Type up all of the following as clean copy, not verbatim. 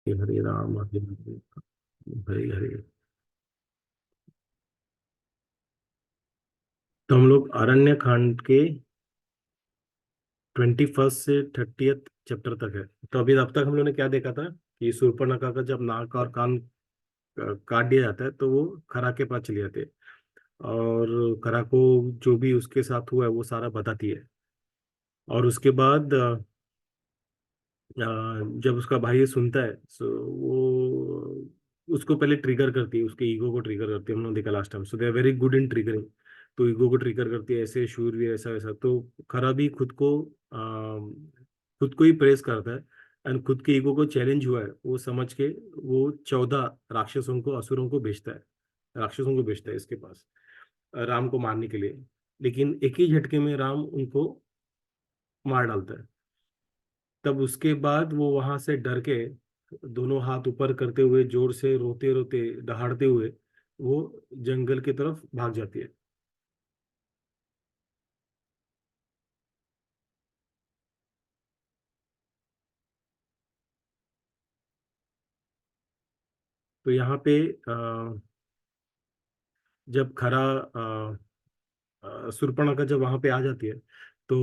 हरे राम हरे हरे हरे हरे। तो हम लोग अरण्य कांड के 21 से 30th चैप्टर तक है। तो अभी अब तक हम लोगों ने क्या देखा था कि शूर्पणखा का जब नाक और कान काट दिया जाता है तो वो खरा के पास चले जाते हैं और खरा को जो भी उसके साथ हुआ है वो सारा बताती है। और उसके बाद जब उसका भाई ये सुनता है सो वो उसको पहले ट्रिगर करती है, उसके ईगो को ट्रिगर करती है। हम लोग देखा last time, so they are very good in triggering. तो ईगो को ट्रिगर करती है, ऐसे शूरवीर ऐसा वैसा। तो खरा भी खुद को ही प्रेस करता है एंड खुद के ईगो को चैलेंज हुआ है वो समझ के वो 14 राक्षसों को, असुरों को भेजता है, राक्षसों को भेजता है इसके पास राम को मारने के लिए। लेकिन एक ही झटके में राम उनको मार डालता है। तब उसके बाद वो वहां से डर के दोनों हाथ ऊपर करते हुए जोर से रोते रोते दहाड़ते हुए वो जंगल की तरफ भाग जाती है। तो यहाँ पे जब खरा शूर्पणखा जब वहां पे आ जाती है तो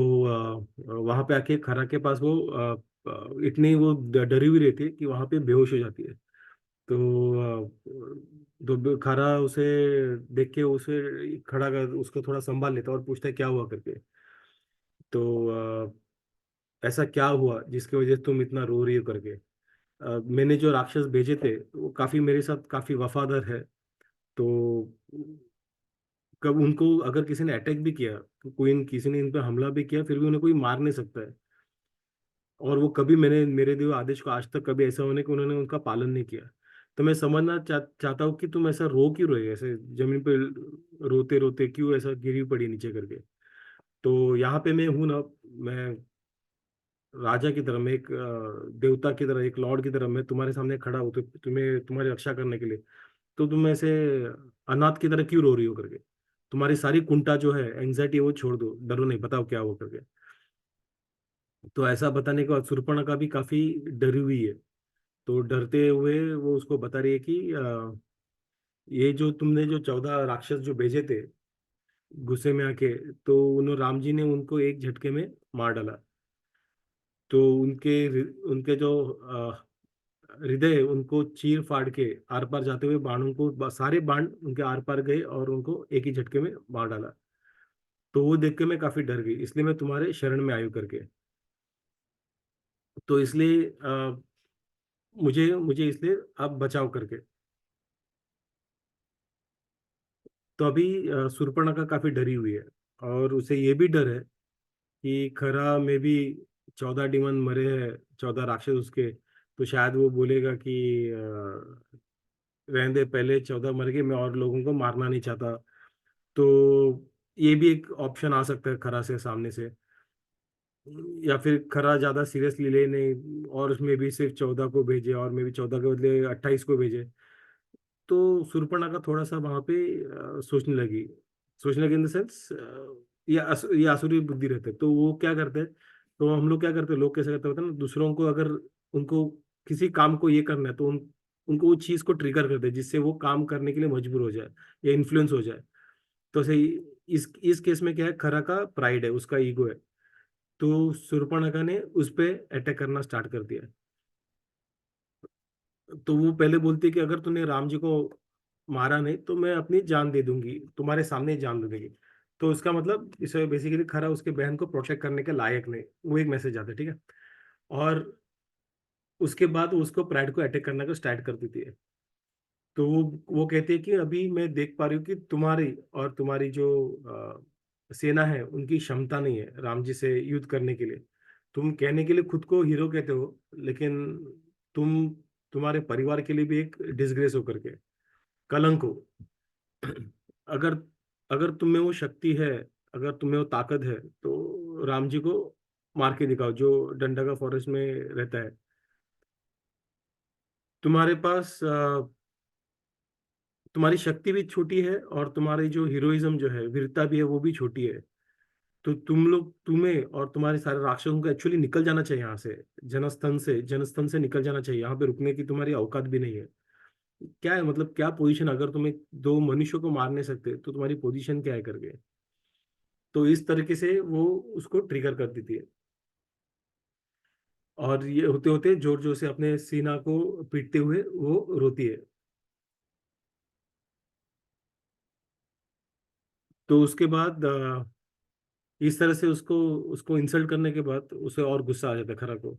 वहां पे आके खरा के पास वो इतनी वो डरी हुई रहती है कि वहां पे बेहोश हो जाती है। तो खरा उसे देख के उसे खड़ा कर उसको थोड़ा संभाल लेता है और पूछता है क्या हुआ करके। तो ऐसा क्या हुआ जिसकी वजह से तुम इतना रो रही हो करके। मैंने जो राक्षस भेजे थे वो काफी मेरे साथ काफी वफादार है। तो कब उनको अगर किसी ने अटैक भी किया, कोई किसी ने इन पर हमला भी किया, फिर भी उन्हें कोई मार नहीं सकता है। और वो कभी मैंने मेरे दिए हुए आदेश को आज तक कभी ऐसा होने कि उन्होंने उनका पालन नहीं किया। तो मैं समझना चाहता हूँ कि तुम ऐसा रो क्यों रहे हो, ऐसे जमीन पे रोते रोते क्यों ऐसा गिरी पड़ी नीचे करके। तो यहाँ पे मैं हूं ना, मैं राजा की तरह, मैं एक देवता की तरह, एक लॉर्ड की तरह मैं तुम्हारे सामने खड़ा हूँ तो तुम्हें तुम्हारी रक्षा करने के लिए। तो तुम ऐसे अनाथ की तरह क्यों रो रही हो करके। तुम्हारी सारी कुंठा जो है, एंग्जाइटी, वो छोड़ दो, डरो नहीं, बताओ क्या हो करके। तो ऐसा बताने के बाद शूर्पणखा भी काफी डरी हुई है। तो डरते हुए वो उसको बता रही है कि ये जो तुमने जो 14 राक्षस जो भेजे थे गुस्से में आके, तो उन्होंने राम जी ने उनको एक झटके में मार डाला। तो उनके जो हृदय, उनको चीर फाड़ के आर पार जाते हुए बाणों को सारे बाण उनके आर पार गए और उनको एक ही झटके में मार डाला। तो वो देख के मैं काफी डर गई, इसलिए मैं तुम्हारे शरण में आयु करके। तो इसलिए मुझे मुझे इसलिए आप बचाव करके। तो अभी शूर्पणखा काफी डरी हुई है और उसे ये भी डर है कि खरा में भी 14 डिमन मरे हैं, 14 राक्षस उसके। तो शायद वो बोलेगा कि रहने दे, पहले 14 मर गए, मैं और लोगों को मारना नहीं चाहता। तो ये भी एक ऑप्शन आ सकता है खरा से सामने से। या फिर खरा ज्यादा सीरियसली ले नहीं और उसमें भी सिर्फ 14 को भेजे और में भी 14 के बदले 28 को भेजे। तो शूर्पणखा थोड़ा सा वहां पे सोचने लगी इन द सेंस, ये आसुरी बुद्धि रहते हैं। तो वो क्या करते हैं, तो हम लोग क्या करते हैं, लोग कैसे करते होते हैं ना, दूसरों को अगर उनको किसी काम को ये करना है तो उनको वो चीज को ट्रिगर करते हैं जिससे वो काम करने के लिए मजबूर हो जाए या इन्फ्लुएंस हो जाए। तो सही, इस केस में क्या है, खरा का प्राइड है, उसका ईगो है। तो शूर्पणखा ने उस पे अटैक करना स्टार्ट कर दिया। तो वो पहले बोलती है कि अगर तूने राम जी को मारा नहीं तो मैं अपनी जान दे दूंगी, तुम्हारे सामने ही जान दे दूंगी। तो उसका मतलब इसे बेसिकली खरा उसके बहन को प्रोटेक्ट करने के लायक नहीं, वो एक मैसेज आता है, ठीक है। और उसके बाद वो उसको प्राइड को अटैक करने को स्टार्ट कर देती है। तो वो कहती है कि अभी मैं देख पा रही हूँ कि तुम्हारी और तुम्हारी जो सेना है उनकी क्षमता नहीं है राम जी से युद्ध करने के लिए। तुम कहने के लिए खुद को हीरो कहते हो, लेकिन तुम तुम्हारे परिवार के लिए भी एक डिसग्रेस हो करके, कलंक हो। अगर अगर तुम में वो शक्ति है, अगर तुम में वो ताकत है तो राम जी को मार के दिखाओ जो डंडा फॉरेस्ट में रहता है। तुम्हारे पास तुम्हारी शक्ति भी छोटी है और तुम्हारी जो हीरोइज्म जो है, वीरता भी है, वो भी छोटी है। तो तुम लोग, तुम्हें और तुम्हारे सारे राक्षसों को एक्चुअली निकल जाना चाहिए यहाँ से, जनस्थन से निकल जाना चाहिए, यहाँ पे रुकने की तुम्हारी औकात भी नहीं है। क्या है मतलब, क्या पोजीशन, अगर तुम्हें दो मनुष्यों को मार नहीं सकते तो तुम्हारी पोजीशन क्या है करके। तो इस तरीके से वो उसको ट्रिगर कर देती है। और ये होते होते जोर जोर से अपने सीना को पीटते हुए वो रोती है। तो उसके बाद इस तरह से उसको उसको इंसल्ट करने के बाद उसे और गुस्सा आ जाता है खरा को।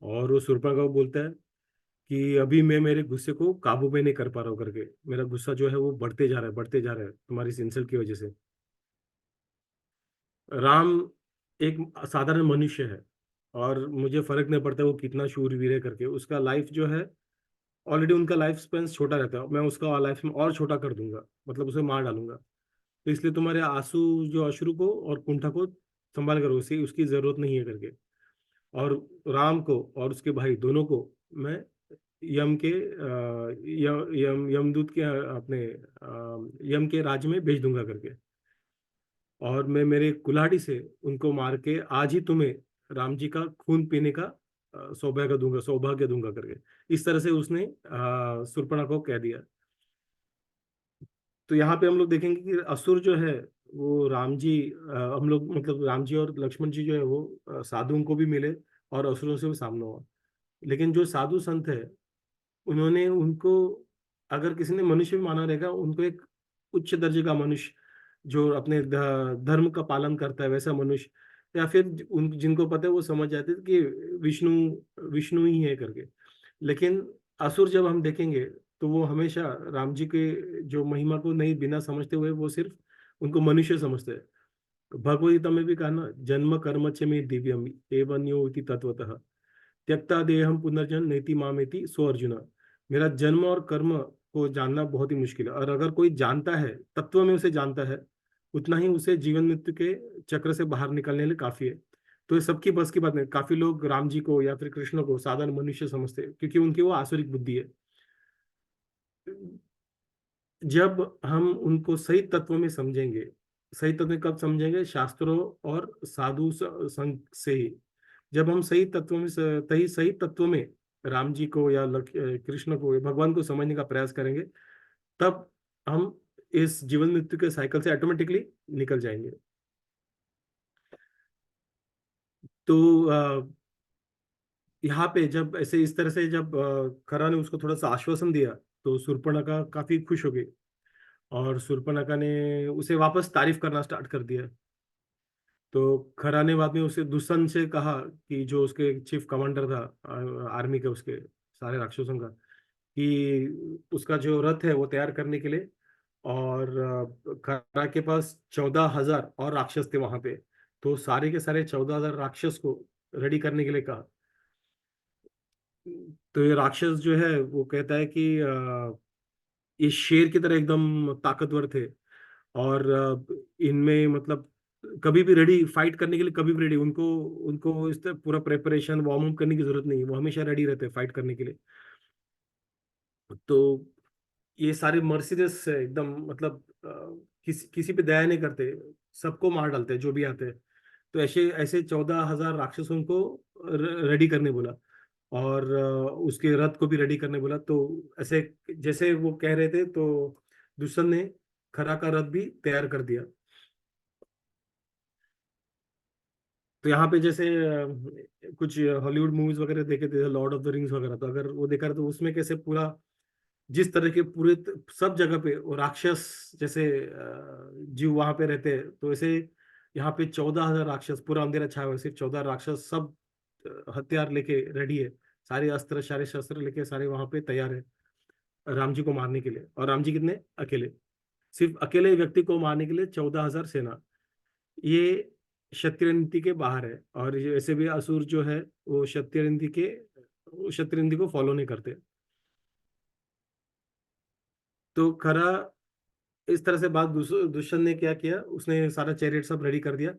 और वो शूर्पणखा को बोलता है कि अभी मैं मेरे गुस्से को काबू में नहीं कर पा रहा हूँ करके, मेरा गुस्सा जो है वो बढ़ते जा रहा है, बढ़ते जा रहा है तुम्हारी इस इंसल्ट की वजह से। राम एक साधारण मनुष्य है, और मुझे फर्क नहीं पड़ता वो कितना शूरवीर है करके, उसका लाइफ जो है ऑलरेडी, उनका लाइफ स्पेन छोटा रहता है, मैं उसका लाइफ में और छोटा कर दूंगा, मतलब उसे मार डालूंगा। तो इसलिए तुम्हारे आंसू, जो अश्रु को और कुंठा को संभाल कर, उसे उसकी जरूरत नहीं है करके। और राम को और उसके भाई दोनों को मैं यम के यमदूत के अपने यम के राज्य में भेज दूंगा करके। और मैं मेरे कुल्हाड़ी से उनको मार के आज ही तुम्हें राम जी का खून पीने का सौभाग्य दूंगा करके। इस तरह से उसने शूर्पणखा को कह दिया। तो यहाँ पे हम लोग देखेंगे कि असुर जो है वो राम जी, हम लोग मतलब राम जी और लक्ष्मण जी जो है वो साधुओं को भी मिले और असुरों से भी सामना हुआ। लेकिन जो साधु संत है, उन्होंने उनको, अगर किसी ने मनुष्य भी माना रहेगा, उनको एक उच्च दर्जे का मनुष्य, जो अपने धर्म का पालन करता है वैसा मनुष्य, या फिर उन जिनको पता है वो समझ जाते थे कि विष्णु विष्णु ही है करके। लेकिन असुर जब हम देखेंगे, तो वो हमेशा राम जी के जो महिमा को नहीं, बिना समझते हुए वो सिर्फ उनको मनुष्य समझते हैं। भगवद गीता में भी कहा ना, जन्म कर्म च मे दिव्यम एवं यो इति तत्वतः त्यक्ता देहम पुनर्जन्म नेति मामेति सो अर्जुन। मेरा जन्म और कर्म को जानना बहुत ही मुश्किल है, और अगर कोई जानता है, तत्व में उसे जानता है, उतना ही उसे जीवन मृत्यु के चक्र से बाहर निकलने के लिए काफी है। तो ये सबकी बस की बात नहीं, काफी लोग राम जी को या फिर कृष्ण को साधारण मनुष्य समझते हैं, क्योंकि उनकी वो आसुरिक बुद्धि है। जब हम उनको सही तत्व में समझेंगे, सही तत्व में कब समझेंगे, शास्त्रों और साधु संग से ही। जब हम सही तत्व में सही सही तत्व में राम जी को या कृष्ण को या भगवान को समझने का प्रयास करेंगे, तब हम इस जीवन मृत्यु के साइकिल से ऑटोमेटिकली निकल जाएंगे। तो यहाँ पे जब ऐसे इस तरह से जब खरा ने उसको थोड़ा सा आश्वासन दिया, तो शूर्पणखा काफी खुश हो गई। और शूर्पणखा ने उसे वापस तारीफ करना स्टार्ट कर दिया। तो खरा ने बाद में उसे दुष्यंत से कहा, कि जो उसके चीफ कमांडर था आर्मी के, उसके सारे राक्षसों का, कि उसका जो रथ है वो तैयार करने के लिए। और खरा के पास 14,000 और राक्षस थे वहां पे। तो सारे के सारे 14,000 राक्षस को रेडी करने के लिए कहा। तो ये राक्षस जो है वो कहता है कि ये शेर की तरह एकदम ताकतवर थे। और इनमें मतलब कभी भी रेडी, फाइट करने के लिए कभी भी रेडी, उनको उनको इस तरह पूरा प्रेपरेशन वार्म अप करने की जरूरत नहीं है, वो हमेशा रेडी रहते हैं फाइट करने के लिए। तो ये सारे मर्सिडीज है एकदम, मतलब किसी पे दया नहीं करते, सबको मार डालते हैं जो भी आते हैं। तो ऐसे ऐसे 14,000 राक्षसों को रेडी करने बोला। और उसके रथ को भी रेडी करने बोला। तो ऐसे जैसे वो कह रहे थे, तो दुष्यंत ने खरा का रथ भी तैयार कर दिया। तो यहाँ पे जैसे कुछ हॉलीवुड मूवीज वगैरह देखे थे, लॉर्ड ऑफ द रिंग्स वगैरह, तो अगर वो देखा रहे तो उसमें कैसे पूरा, जिस तरह के पूरे सब जगह पे वो राक्षस जैसे जीव वहां पे रहते हैं, तो ऐसे यहाँ पे 14,000 राक्षस, पूरा अंधेरा छाया हुआ है, सिर्फ 14 राक्षस, सब हथियार लेके रेडी है, सारे अस्त्र सारे शस्त्र लेके सारे वहां पे तैयार है राम जी को मारने के लिए। और राम जी कितने अकेले, सिर्फ अकेले व्यक्ति को मारने के लिए 14,000 सेना। ये क्षत्रिय नीति के बाहर है। और ये ऐसे भी असुर जो है वो क्षत्रिय नीति को फॉलो नहीं करते। तो खरा इस तरह से बात, दुष्यंत ने क्या किया, उसने सारा चैरियट सब रेडी कर दिया।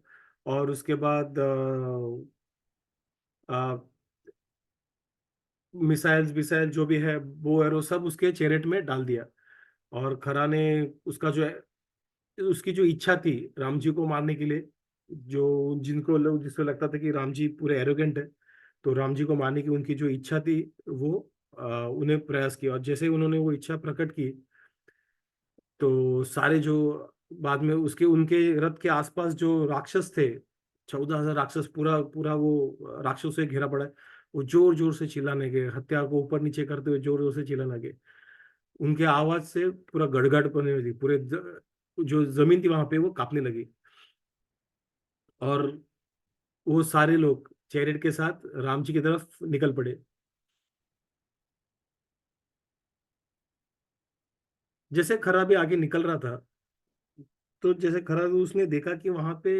और उसके बाद मिसाइल्स विसाइल जो भी है, वो एरो सब उसके चैरियट में डाल दिया। और खरा ने उसका जो है, उसकी जो इच्छा थी राम जी को मारने के लिए, जो जिनको लोग जिसको लगता था कि राम जी पूरे एरोगेंट है, तो राम जी को मारने की उनकी जो इच्छा थी वो उन्हें प्रयास किया, और जैसे ही उन्होंने वो इच्छा प्रकट की, तो सारे जो बाद में उसके उनके रथ के आसपास जो राक्षस थे, 14,000 राक्षस, पूरा पूरा वो राक्षसों से घिरा पड़ा है, वो जोर जोर से चिल्लाने लगे, हत्या को ऊपर नीचे करते हुए जोर जोर से चिल्लाने लगे। उनके आवाज से पूरा गड़गड़ पड़ने लगी, जो जमीन थी वहां पे वो कांपने लगी। और वो सारे लोग चैरेट के साथ राम जी की तरफ निकल पड़े। जैसे खरा भी आगे निकल रहा था, तो जैसे खरा भी उसने देखा कि वहां पे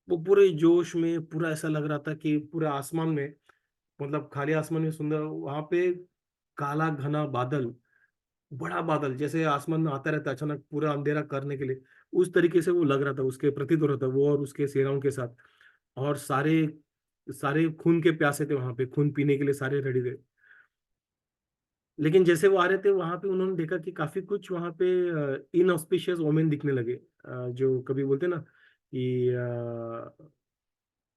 वो पूरे जोश में, पूरा ऐसा लग रहा था कि पूरे आसमान में, मतलब खाली आसमान में सुंदर, वहां पे काला घना बादल, बड़ा बादल जैसे आसमान में आता रहता है अचानक पूरा अंधेरा करने के लिए, उस तरीके से वो लग रहा था, उसके प्रतीत हो रहा था, वो और उसके सेनाओं के साथ। और सारे सारे खून के प्यासे थे वहां पे, खून पीने के लिए सारे रेडी थे। लेकिन जैसे वो आ रहे थे वहां पे, उन्होंने देखा कि काफी कुछ वहां पे इनऑस्पिशियस ओमेन दिखने लगे, जो कभी बोलते ना कि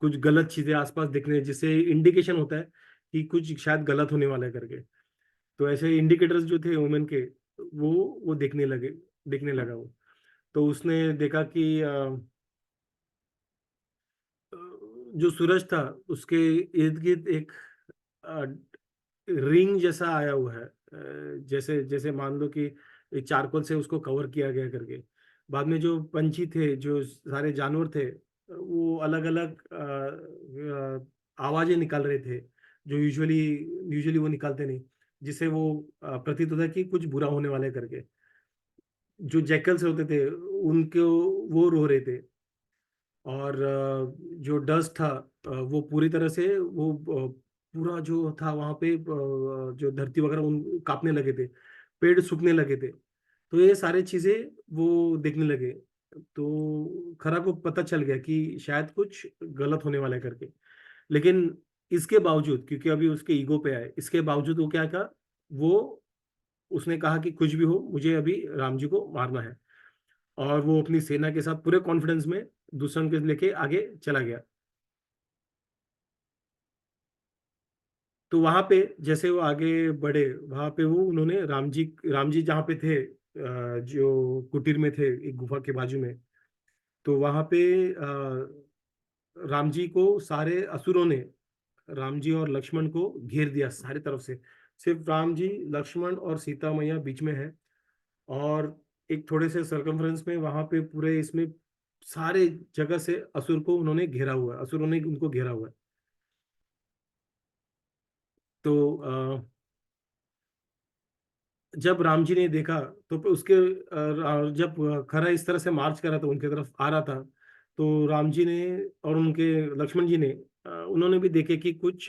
कुछ गलत चीजें आसपास दिखने, जिससे इंडिकेशन होता है कि कुछ शायद गलत होने वाला है करके। तो ऐसे इंडिकेटर्स जो थे ओमेन के, वो दिखने लगा वो। तो उसने देखा कि जो सूरज था उसके इर्द गिर्द एक रिंग जैसा आया हुआ है, जैसे जैसे मान लो कि एक चारकोल से उसको कवर किया गया करके। बाद में जो पंछी थे, जो सारे जानवर थे, वो अलग अलग आवाजें निकाल रहे थे, जो यूजुअली यूजुअली वो निकालते नहीं, जिससे वो प्रतीत होता है कि कुछ बुरा होने वाला है करके। जो जैकल्स होते थे उनको, वो रो रहे थे। और जो डस्ट था, वो पूरी तरह से वो पूरा जो था वहां पे, जो धरती वगैरह उन कांपने लगे थे, पेड़ सूखने लगे थे। तो ये सारी चीजें वो देखने लगे। तो खरा को पता चल गया कि शायद कुछ गलत होने वाला है करके। लेकिन इसके बावजूद, क्योंकि अभी उसके ईगो पे आए, इसके बावजूद वो क्या कहा, वो उसने कहा कि कुछ भी हो, मुझे अभी राम जी को मारना है। और वो अपनी सेना के साथ पूरे कॉन्फिडेंस में दुष्यंत के लेके आगे चला गया। तो वहां पे जैसे वो आगे बढ़े, वहां पे वो उन्होंने राम जी जहाँ पे थे, जो कुटीर में थे एक गुफा के बाजू में, तो वहां पे राम जी को सारे असुरों ने राम जी और लक्ष्मण को घेर दिया सारी तरफ से। सिर्फ राम जी, लक्ष्मण और सीता मैया बीच में है। और एक थोड़े से सरकमफ्रेंस में वहां पे पूरे इसमें सारे जगह से असुर को उन्होंने घेरा हुआ है, असुरों ने उनको घेरा हुआ है। तो जब राम जी ने देखा, तो जब खरा इस तरह से मार्च कर रहा था, उनके तरफ आ रहा था, तो राम जी ने और उनके लक्ष्मण जी ने, उन्होंने भी देखे कि कुछ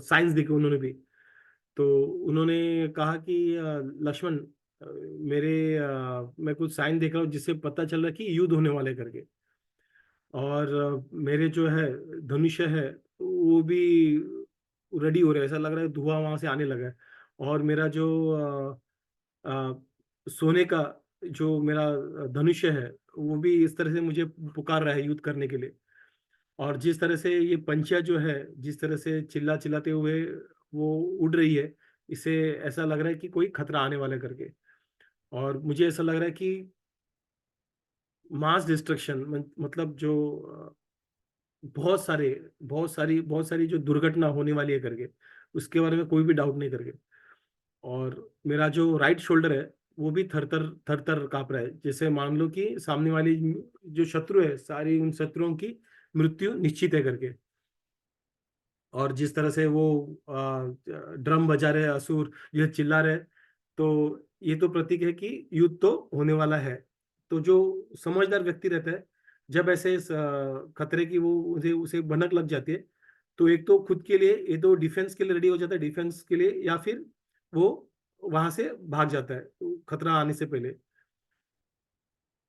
साइंस देखे उन्होंने भी। तो उन्होंने कहा कि लक्ष्मण, मैं कुछ साइन देख रहा हूँ जिससे पता चल रहा है कि युद्ध होने वाले करके। और मेरे जो है धनुष्य है, वो भी रेडी हो रहा है, ऐसा लग रहा है धुआं वहां से आने लगा है। और मेरा जो सोने का जो मेरा धनुष्य है, वो भी इस तरह से मुझे पुकार रहा है युद्ध करने के लिए। और जिस तरह से ये पंछिया जो है, जिस तरह से चिल्लाते हुए वो उड़ रही है, इससे ऐसा लग रहा है कि कोई खतरा आने वाला है करके। और मुझे ऐसा लग रहा है कि मास डिस्ट्रक्शन, मतलब जो बहुत सारी जो दुर्घटना होने वाली है करके, उसके बारे में कोई भी डाउट नहीं करके। और मेरा जो राइट शोल्डर है, वो भी थर थर कांप रहा है, जैसे मान लो कि सामने वाली जो शत्रु है, सारी उन शत्रुओं की मृत्यु निश्चित है करके। और जिस तरह से वो ड्रम बजा रहे हैं असुर, ये चिल्ला रहे हैं, तो ये तो प्रतीक है कि युद्ध तो होने वाला है। तो जो समझदार व्यक्ति रहता है, जब ऐसे खतरे की वो उसे उसे भनक लग जाती है, तो एक तो खुद के लिए, ये तो डिफेंस के लिए रेडी हो जाता है, डिफेंस के लिए, या फिर वो वहां से भाग जाता है खतरा आने से पहले।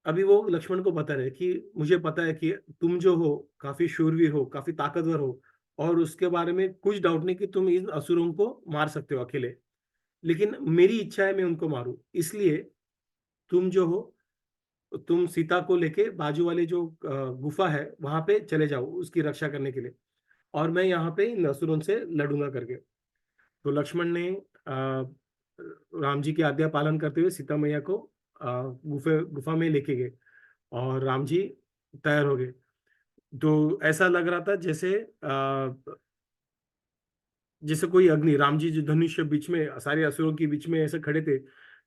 अभी वो लक्ष्मण को बता रहे कि मुझे पता है कि तुम जो हो काफी शूरवीर हो, काफी ताकतवर हो, और उसके बारे में कुछ डाउट नहीं कि तुम इन असुरों को मार सकते हो अकेले। लेकिन मेरी इच्छा है मैं उनको मारूं, इसलिए तुम जो हो तुम सीता को लेके बाजू वाले जो गुफा है वहां पे चले जाओ उसकी रक्षा करने के लिए, और मैं यहाँ पे इन असुरों से लड़ूंगा करके। तो लक्ष्मण ने राम जी की आज्ञा पालन करते हुए सीता मैया को गुफे गुफा में लेके गए, और राम जी तैयार हो गए। तो ऐसा लग रहा था जैसे जैसे कोई अग्नि, राम जी जो धनुष बीच में सारे असुरों के बीच में ऐसे खड़े थे।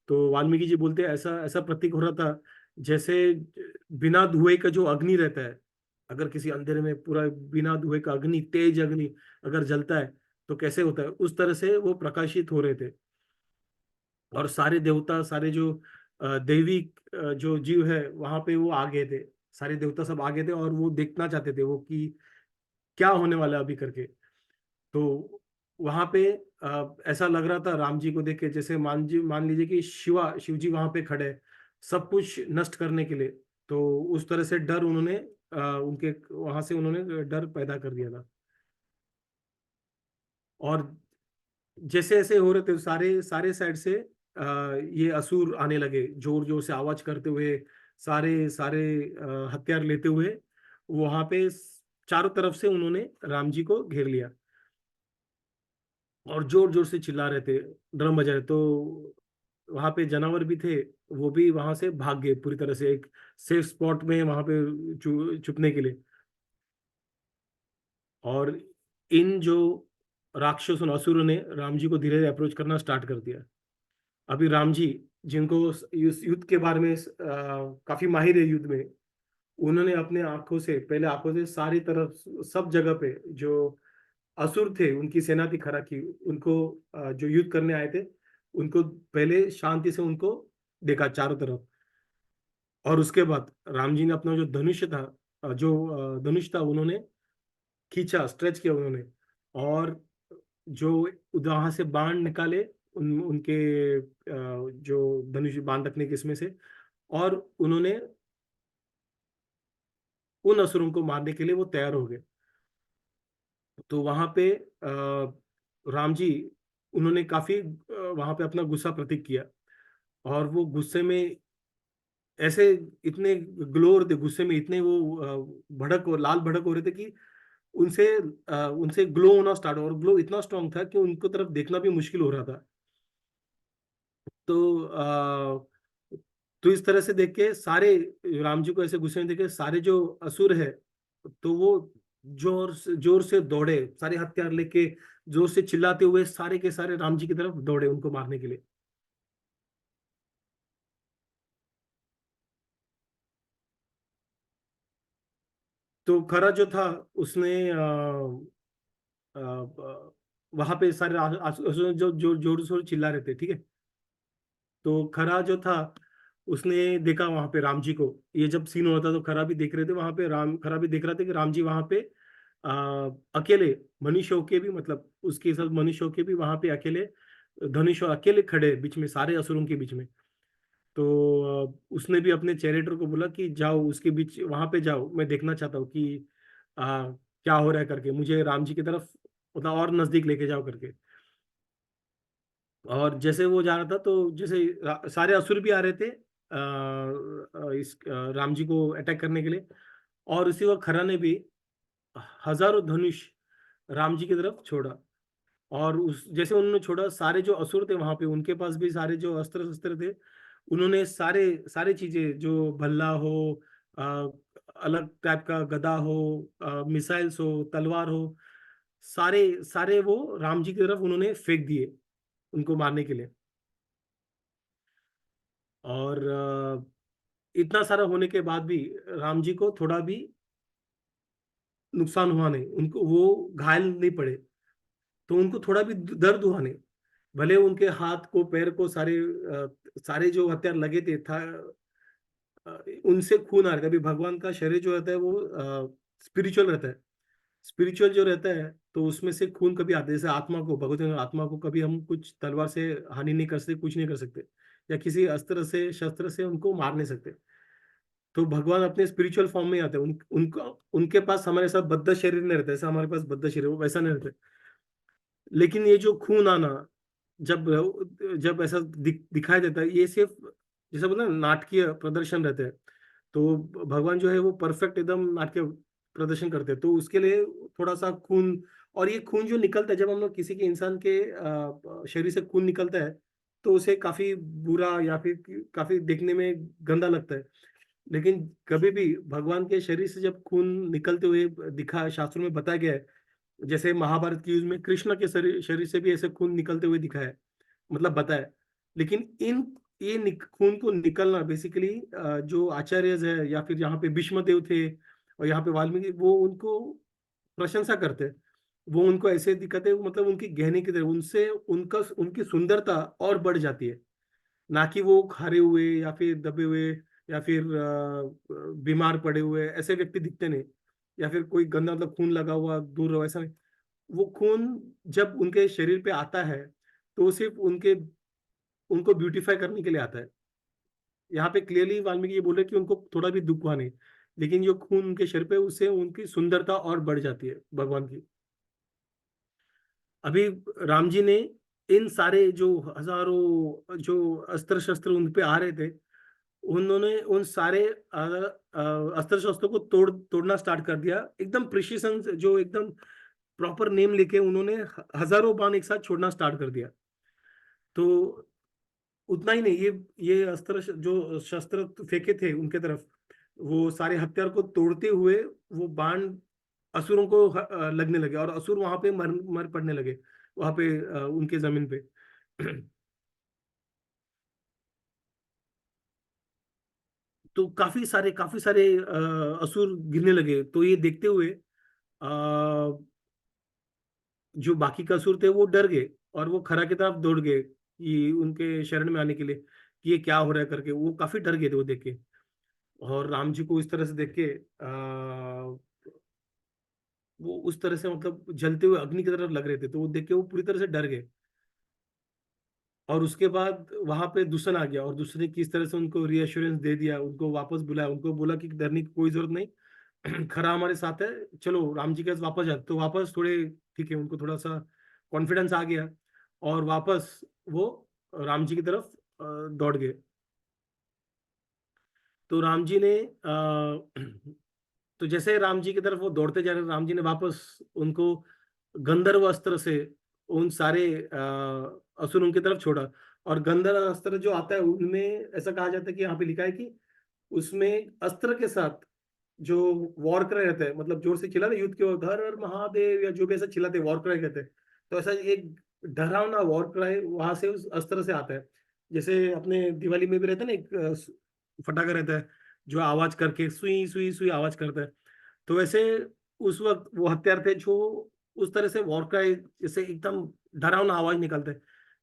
तो वाल्मीकि जी बोलते हैं ऐसा ऐसा प्रतीक हो रहा था जैसे बिना धुएं का जो अग्नि रहता है, अगर किसी अंधेरे में पूरा बिना धुएं का अग्नि, तेज अग्नि अगर जलता है तो कैसे होता है, उस तरह से वो प्रकाशित हो रहे थे। और सारे देवता, सारे जो दैवी जो जीव है वहां पे वो आ गए थे, सारे देवता सब आ गए थे, और वो देखना चाहते थे वो कि क्या होने वाला है अभी करके। तो वहां पे ऐसा लग रहा था राम जी को देख के जैसे मान लीजिए कि शिव जी वहां पे खड़े हैं, सब कुछ नष्ट करने के लिए। तो उस तरह से डर उन्होंने उनके वहां से उन्होंने डर पैदा कर दिया था। और जैसे ऐसे हो रहे थे सारे सारे साइड से ये असुर आने लगे जोर जोर से आवाज करते हुए, सारे सारे हथियार लेते हुए वहां पे चारों तरफ से उन्होंने राम जी को घेर लिया, और जोर जोर से चिल्ला रहे थे, ड्रम बजा रहे। तो वहां पे जानवर भी थे, वो भी वहां से भाग गए पूरी तरह से एक सेफ स्पॉट में वहां पे छुपने के लिए। और इन जो राक्षसों और असुरों ने राम जी को धीरे धीरे अप्रोच करना स्टार्ट कर दिया। अभी राम जी, जिनको इस युद्ध के बारे में काफी माहिर है युद्ध में, उन्होंने अपने आंखों से, पहले आंखों से सारी तरफ सब जगह पे जो असुर थे उनकी सेना थी खड़ा की, उनको जो युद्ध करने आए थे उनको पहले शांति से उनको देखा चारों तरफ। और उसके बाद राम जी ने अपना जो धनुष था, धनुष था उन्होंने खींचा, स्ट्रेच किया उन्होंने, और जो वहां से बाण निकाले उनके जो धनुष बाण रखने के इसमें से, और उन्होंने उन असुरों को मारने के लिए वो तैयार हो गए। तो वहां पे राम जी, उन्होंने काफी वहां पे अपना गुस्सा प्रतीक किया, और वो गुस्से में ऐसे इतने ग्लोर थे, गुस्से में इतने वो भड़क और लाल भड़क हो रहे थे कि उनसे ग्लो होना स्टार्ट, और ग्लो इतना स्ट्रांग था कि उनको तरफ देखना भी मुश्किल हो रहा था। तो तो इस तरह से देख के सारे राम जी को ऐसे गुस्से में देख के सारे जो असुर है, तो वो जोर से दौड़े, सारे हथियार लेके जोर से चिल्लाते हुए सारे के सारे राम जी की तरफ दौड़े उनको मारने के लिए। तो खरा जो था उसने वहां पे सारे असुर जो जो जोर जोर चिल्ला रहे थे, ठीक है। तो खरा जो था उसने देखा वहां पे राम जी को, ये जब सीन हो रहा था तो खरा भी देख रहे थे वहां पे, खरा भी देख रहा था कि राम जी वहां पे अकेले, मनुष्य होके भी, मतलब उसके साथ मनुष्य होके भी वहां पे अकेले, धनुष अकेले खड़े बीच में सारे असुरों के बीच में। तो उसने भी अपने चैरेटर को बोला कि जाओ उसके बीच वहां पे जाओ, मैं देखना चाहता हूँ कि क्या हो रहा है करके, मुझे राम जी की तरफ मतलब और नजदीक लेके जाओ करके। और जैसे वो जा रहा था तो जैसे सारे असुर भी आ रहे थे इस राम जी को अटैक करने के लिए, और उसी वक्त खरा ने भी हजारों धनुष राम जी की तरफ छोड़ा। और उस जैसे उन्होंने छोड़ा, सारे जो असुर थे वहां पे उनके पास भी सारे जो अस्त्र शस्त्र थे, उन्होंने सारे सारे चीजें जो भल्ला हो, आ, अलग टाइप का गदा हो, मिसाइल्स हो, तलवार हो, सारे सारे वो राम जी की तरफ उन्होंने फेंक दिए उनको मारने के लिए। और इतना सारा होने के बाद भी राम जी को थोड़ा भी नुकसान हुआ नहीं, उनको वो घायल नहीं पड़े, तो उनको थोड़ा भी दर्द हुआ नहीं। भले उनके हाथ को पैर को सारे सारे जो हथियार लगे थे था, अ, उनसे खून आ रहा था। अभी भगवान का शरीर जो रहता है वो स्पिरिचुअल रहता है, स्पिरिचुअल जो रहता है तो उसमें से खून कभी आता है। जैसे आत्मा को, भगवत आत्मा को कभी हम कुछ तलवार से हानि नहीं कर सकते, कुछ नहीं कर सकते, या किसी अस्त्र से शस्त्र से उनको मार नहीं सकते। तो भगवान अपने स्पिरिचुअल फॉर्म में आते हैं, उनका उनके पास हमारे साथ बद्ध शरीर नहीं रहता, ऐसा हमारे पास बद्ध शरीर वैसा नहीं रहता। लेकिन ये जो खून आना, जब जब ऐसा दिखाई देता है, ये सिर्फ जैसा बोलते हैं ना, नाटकीय प्रदर्शन रहते हैं। तो भगवान जो है वो परफेक्ट एकदम नाट्य प्रदर्शन करते हैं, तो उसके लिए थोड़ा सा खून, और ये खून जो निकलता है जब हम लोग किसी के इंसान के शरीर से खून निकलता है, तो उसे काफी बुरा या फिर काफी देखने में गंदा लगता है। लेकिन कभी भी भगवान के शरीर से जब खून निकलते हुए दिखा, शास्त्रों में बताया गया है, जैसे महाभारत की युद्ध में कृष्ण के शरीर शरीर से भी ऐसे खून निकलते हुए दिखा है, मतलब बताया। लेकिन ये खून को निकलना बेसिकली जो आचार्य है या फिर यहाँ पे भीष्म देव थे और यहाँ पे वाल्मीकि, वो उनको प्रशंसा करते हैं। वो उनको ऐसे दिखाते हैं, मतलब उनकी गहने की तरह उनसे उनका उनकी सुंदरता और बढ़ जाती है। ना कि वो हारे हुए या फिर दबे हुए या फिर बीमार पड़े हुए ऐसे व्यक्ति दिखते नहीं, या फिर कोई गंदा मतलब खून लगा हुआ दूर रहो, ऐसा नहीं। वो खून जब उनके शरीर पे आता है, तो वो सिर्फ उनके उनको ब्यूटीफाई करने के लिए आता है। यहाँ पे क्लियरली वाल्मीकि ये बोल रहे हैं कि उनको थोड़ा भी दुख हुआ नहीं, लेकिन जो खून उनके शरीर पे, उससे उनकी सुंदरता और बढ़ जाती है भगवान की। अभी राम जी ने इन सारे जो हजारों जो अस्त्र शस्त्र उन पे आ रहे थे, उन्होंने उन सारे अस्त्र शस्त्रों को तोड़ना स्टार्ट कर दिया, एकदम प्रिसिशन, जो एकदम प्रॉपर नेम लेके उन्होंने हजारों बाण एक साथ छोड़ना स्टार्ट कर दिया। तो उतना ही नहीं, ये अस्त्र जो शस्त्र फेंके थे उनके तरफ, वो सारे हथियार को तोड़ते हुए वो बाण असुरों को लगने लगे, और असुर वहां पे मर मर पड़ने लगे, वहां पे उनके जमीन पे। तो काफी सारे असुर गिरने लगे, तो ये देखते हुए जो बाकी का असुर थे वो डर गए, और वो खरा की तरफ दौड़ गए कि उनके शरण में आने के लिए, कि ये क्या हो रहा है करके। वो काफी डर गए थे वो देख के। और राम जी को इस तरह से देख के वो उस तरह से मतलब जलते हुए अग्नि की तरफ लग रहे थे, तो वो देख के वो पूरी तरह से डर गए। और उसके बाद वहां पे दूसरा आ गया, और दूसरे ने किस तरह से उनको रीअश्योरेंस दे दिया, उनको वापस बुलाया, उनको बोला कि डरने की कोई जरूरत नहीं, खरा हमारे साथ है, चलो राम जी के पास वापस जाते। तो वापस थोड़े ठीक है, उनको थोड़ा सा कॉन्फिडेंस आ गया, और वापस वो राम जी की तरफ दौड़ गए। तो राम जी ने तो जैसे राम जी की तरफ वो दौड़ते जा रहे, राम जी ने वापस उनको गंधर्व अस्त्र से उन सारे असुरों की तरफ छोड़ा। और गंधर्व अस्त्र जो आता है उनमें ऐसा कहा जाता है कि यहाँ पे लिखा है कि उसमें अस्त्र के साथ जो वॉर क्राई रहता है, मतलब जोर से चिल्लाते युद्ध के वक्त हर हर महादेव या जो भी ऐसा चिल्लाते वॉर क्राई कहते हैं, तो ऐसा एक डरावना वॉर क्राई वहां से उस अस्त्र से आता है। जैसे अपने दिवाली में भी रहता है ना, एक फटाका रहता है जो आवाज करके सुई सुई सुई आवाज करता है। तो वैसे उस वक्त वो हथियार थे जो उस तरह से वॉर क्राई जैसे एकदम डरावना आवाज निकालते हैं,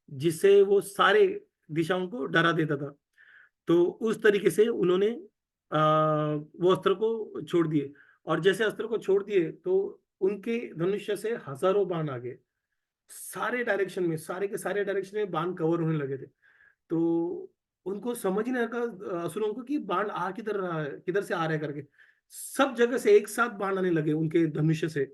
जिससे वो सारे दिशाओं को डरा देता था। तो उस तरीके से उन्होंने वो अस्त्र को छोड़ दिए। और जैसे अस्त्र को छोड़ दिए, तो उनके धनुष्य से हजारों बाण आ गए, सारे डायरेक्शन में, सारे के सारे डायरेक्शन में बाण कवर होने लगे थे। तो उनको समझ ही नहीं लगा असुरों को कि बाण आ किधर रहा है, किधर से आ रहा है करके। सब जगह से एक साथ बाण आने लगे उनके धनुष्य से,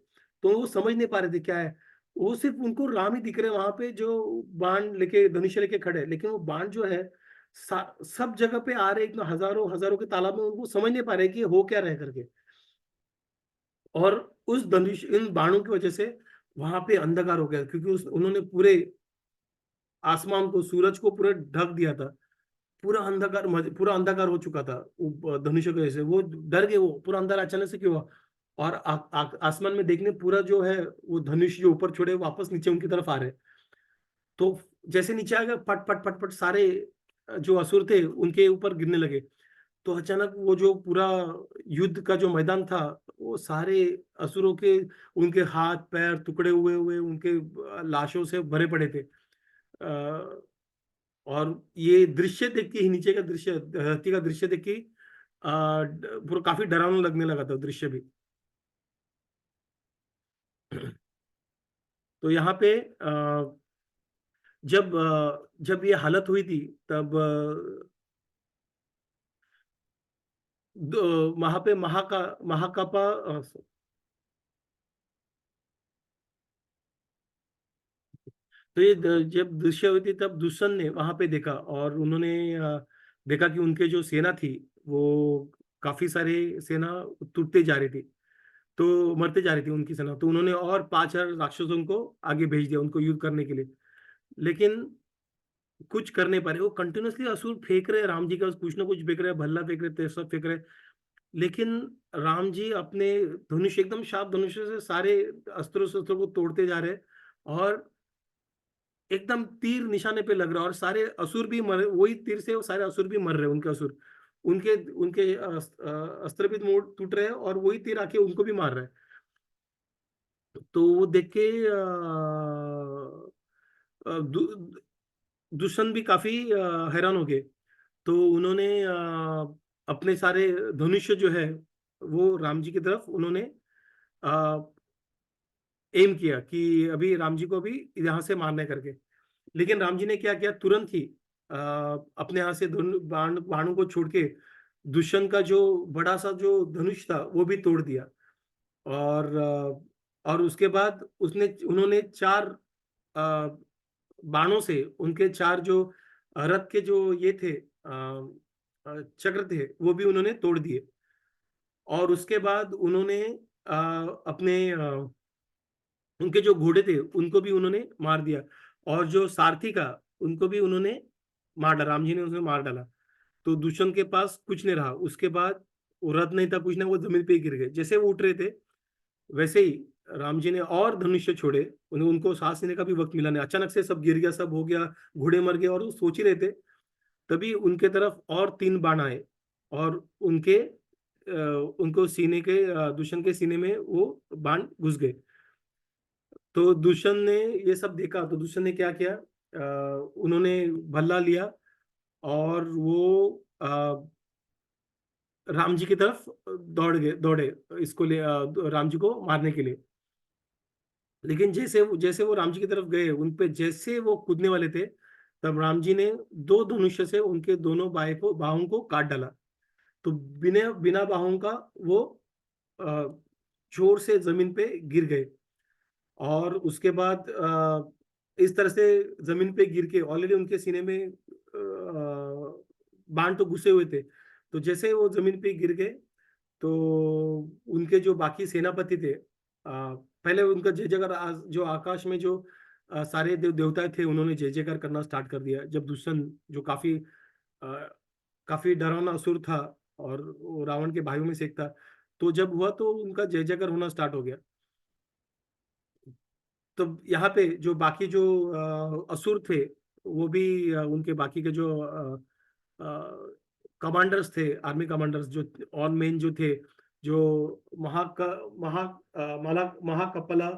तो वो समझ नहीं पा रहे थे क्या है। वो सिर्फ उनको राम ही दिख रहे वहां पे जो बाण लेके धनुष्य लेके खड़े हैं, लेकिन वो बाण जो है सब जगह पे आ रहे, इतना हजारों हजारों के तालाब में, उनको समझ नहीं पा रहे कि ये हो क्या रहे करके। और उस धनुष इन बाणों की वजह से वहां पे अंधकार हो गया, क्योंकि उन्होंने पूरे आसमान को, सूरज को पूरा ढक दिया था। पूरा अंधकार हो चुका था वो धनुष की वजह से। वो डर गए, वो पूरा अंधार अचानक से क्यों हुआ। और आसमान में देखने पूरा जो है वो धनुष जो ऊपर छोड़े वापस नीचे उनकी तरफ आ रहे। तो जैसे नीचे आ गए, पट पट पट पट सारे जो असुर थे उनके ऊपर गिरने लगे। तो अचानक वो जो पूरा युद्ध का जो मैदान था, वो सारे असुरों के, उनके हाथ पैर टुकड़े हुए हुए, उनके लाशों से भरे पड़े थे। और ये दृश्य देख के ही, नीचे का दृश्य, धरती का दृश्य देख के ही, पूरा काफी डरावना लगने लगा था दृश्य भी। तो यहाँ पे जब ये हालत हुई थी, तब वहां पे महाकापा, तो ये जब दृश्य हुई थी तब दुष्यंत ने वहां पे देखा, और उन्होंने देखा कि उनके जो सेना थी वो काफी सारे सेना टूटते जा रही थी, तो मरते जा रही थी उनकी सेना, तो उन्होंने और 5,000 राक्षसों को आगे भेज दिया उनको युद्ध करने के लिए। लेकिन कुछ कर नहीं पा रहे, वो कंटिन्यूअसली असुर फेंक रहे राम जी का, कुछ ना कुछ फेंक रहे, भल्ला फेंक रहे, सब फेंक रहे, लेकिन राम जी अपने धनुष, एकदम शार्प धनुष से सारे अस्त्रों शस्त्रों को तोड़ते जा रहे, और एकदम तीर निशाने पे लग रहा है, और सारे असुर भी मर, वही तीर से वो सारे असुर भी मर रहे, उनके असुर, उनके उनके अस्त्र भी मोड़ टूट रहे हैं, और वही तीर आके उनको भी मार रहा है। तो वो देख के दुष्यंत भी काफी हैरान हो गए। तो उन्होंने अपने सारे धनुष्य जो है वो राम जी की तरफ उन्होंने एम किया कि अभी राम जी को भी यहाँ से मारने करके। लेकिन राम जी ने क्या किया, तुरंत ही अपने यहाँ से बाणों को छोड़ के दुष्यंत का जो बड़ा सा जो धनुष था वो भी तोड़ दिया। और उसके बाद उसने उन्होंने 4 बाणों से उनके 4 जो रथ के जो ये थे चक्र थे वो भी उन्होंने तोड़ दिए। और उसके बाद उन्होंने अपने उनके जो घोड़े थे उनको भी उन्होंने मार दिया, और जो सारथी का उनको भी उन्होंने मार डाला, राम जी ने उसे मार डाला। तो दुष्यंत के पास कुछ नहीं रहा। उसके बाद वो रथ नहीं था, कुछ नहीं, वो जमीन पे ही गिर गए। जैसे वो उठ रहे थे वैसे ही राम जी ने और धनुष्य छोड़े, उनको सांस लेने का भी वक्त मिला नहीं, अचानक से सब गिर गया, सब हो गया, घोड़े मर गए, और वो सोच ही रहे थे, तभी उनके तरफ और 3 बाण आए, और उनको सीने के दुष्यंत के सीने में वो बाण घुस गए। तो दुष्यंत ने ये सब देखा, तो दुष्यंत ने क्या किया, उन्होंने भल्ला लिया, और वो राम जी की तरफ दौड़े इसको राम जी को मारने के लिए। लेकिन जैसे वो राम जी की तरफ गए, उन पे जैसे वो कूदने वाले थे, तब राम जी ने 2 धनुष्य से उनके दोनों बाहों को काट डाला। तो बिना बिना बाहों का वो अ, जोर से जमीन पे गिर गए। और उसके बाद इस तरह से जमीन पे गिर के, ऑलरेडी उनके सीने में बाण तो घुसे हुए थे, तो जैसे वो जमीन पे गिर गए, तो उनके जो बाकी सेनापति थे, पहले उनका जय जयकार, जो आकाश में जो सारे देवता थे उन्होंने जय जयकार करना स्टार्ट कर दिया, जब दुष्यंत जो काफी डरावना असुर था, और वो रावण के भाइयों में से एक था, तो जब हुआ तो उनका जय जयकार होना स्टार्ट हो गया। तो यहाँ पे जो बाकी जो असुर थे, वो भी उनके बाकी के जो कमांडर्स थे, आर्मी कमांडर्स जो ऑन मेन जो थे, जो महा महा महाकपला,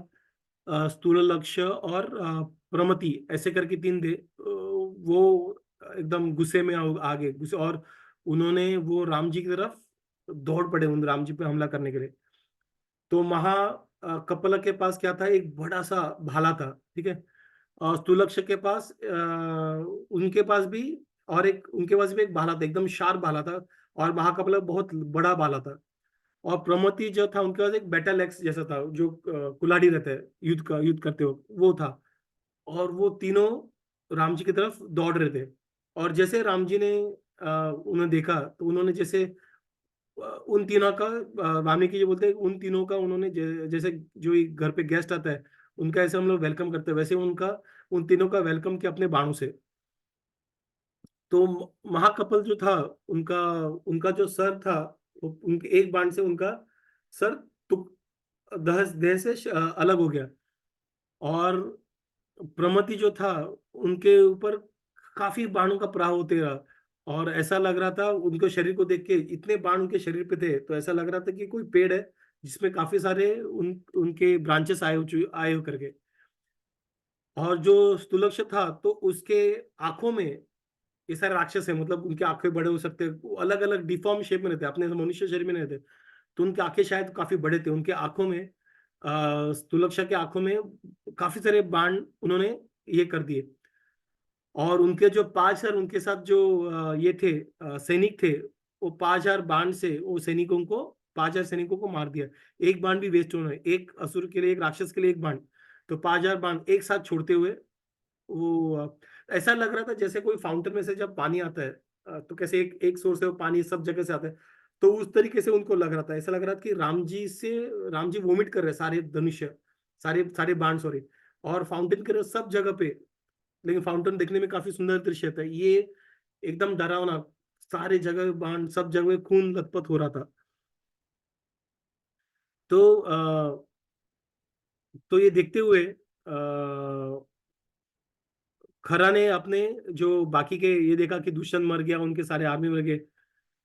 स्थूल लक्ष्य, और प्रमति, ऐसे करके 3 थे, वो एकदम गुस्से में आगे गुस्से, और उन्होंने वो राम जी की तरफ दौड़ पड़े उन राम जी पे हमला करने के लिए। तो कपल के पास क्या था, एक बड़ा सा भाला था, ठीक है। और स्थूलक्ष के पास उनके पास भी, और एक उनके पास भी एक भाला था, एकदम शार्प भाला था। और महाकपल बहुत बड़ा भाला था। और प्रमति जो था उनके पास एक बैटल एक्स जैसा था, जो कुल्हाड़ी रहता है युद्ध करते हो, वो था। और वो तीनों राम जी की तरफ दौड़ रहे थे। और जैसे राम जी ने उन्हें देखा, तो उन्होंने जैसे उन तीनों का, वाल्मीकि जी बोलते हैं, उन तीनों का उन्होंने जैसे जो एक घर पे गेस्ट आता है उनका ऐसे हम लोग वेलकम करते हैं, वैसे उनका उन तीनों का वेलकम किया अपने बाणों से। तो महाकपल जो था, उनका उनका जो सर था, वो उनके एक बाण से उनका सर तुक देह से अलग हो गया। और प्रमति जो था, उनके ऊपर काफी बाणों का प्रहार होते रहा। और ऐसा लग रहा था, उनके शरीर को देख के, इतने बाण उनके शरीर पे थे, तो ऐसा लग रहा था कि कोई पेड़ है जिसमें काफी सारे उनके ब्रांचेस आए हो करके। और जो स्थूलक्ष था, तो उसके आंखों में, ये सारे राक्षस है, मतलब उनके आंखें बड़े हो सकते हैं, अलग अलग डिफॉर्म शेप में रहते, अपने मनुष्य शरीर में नहीं रहते। तो उनकी आंखें शायद काफी बड़े थे, उनके आंखों में, स्थूलक्ष के आंखों में काफी सारे बाण उन्होंने ये कर दिए। और उनके जो 5,000 उनके साथ जो ये थे, सैनिक थे, वो 5,000 बाण से वो सैनिकों को 5,000 सैनिकों को मार दिया। एक बाण भी वेस्ट होना है, एक असुर के लिए, एक राक्षस के लिए एक बाण, तो 5,000 बाण एक साथ छोड़ते हुए वो ऐसा लग रहा था जैसे कोई फाउंटेन में से जब पानी आता है, तो कैसे एक एक सोर्स से वो पानी सब जगह से आता है, तो उस तरीके से उनको लग रहा था, ऐसा लग रहा था कि राम जी वोमिट कर रहे हैं सारे धनुष्य, सारे सारे बाण, सॉरी, और फाउंटेन कर रहे हैं सब जगह पे। लेकिन फाउंटेन देखने में काफी सुंदर दृश्य था ये, एकदम डरावना, सारे जगह बाण, सब जगह खून लथपथ हो रहा था। तो तो ये देखते हुए खरा ने अपने जो बाकी के, ये देखा कि दुष्यंत मर गया, उनके सारे आर्मी मर गए,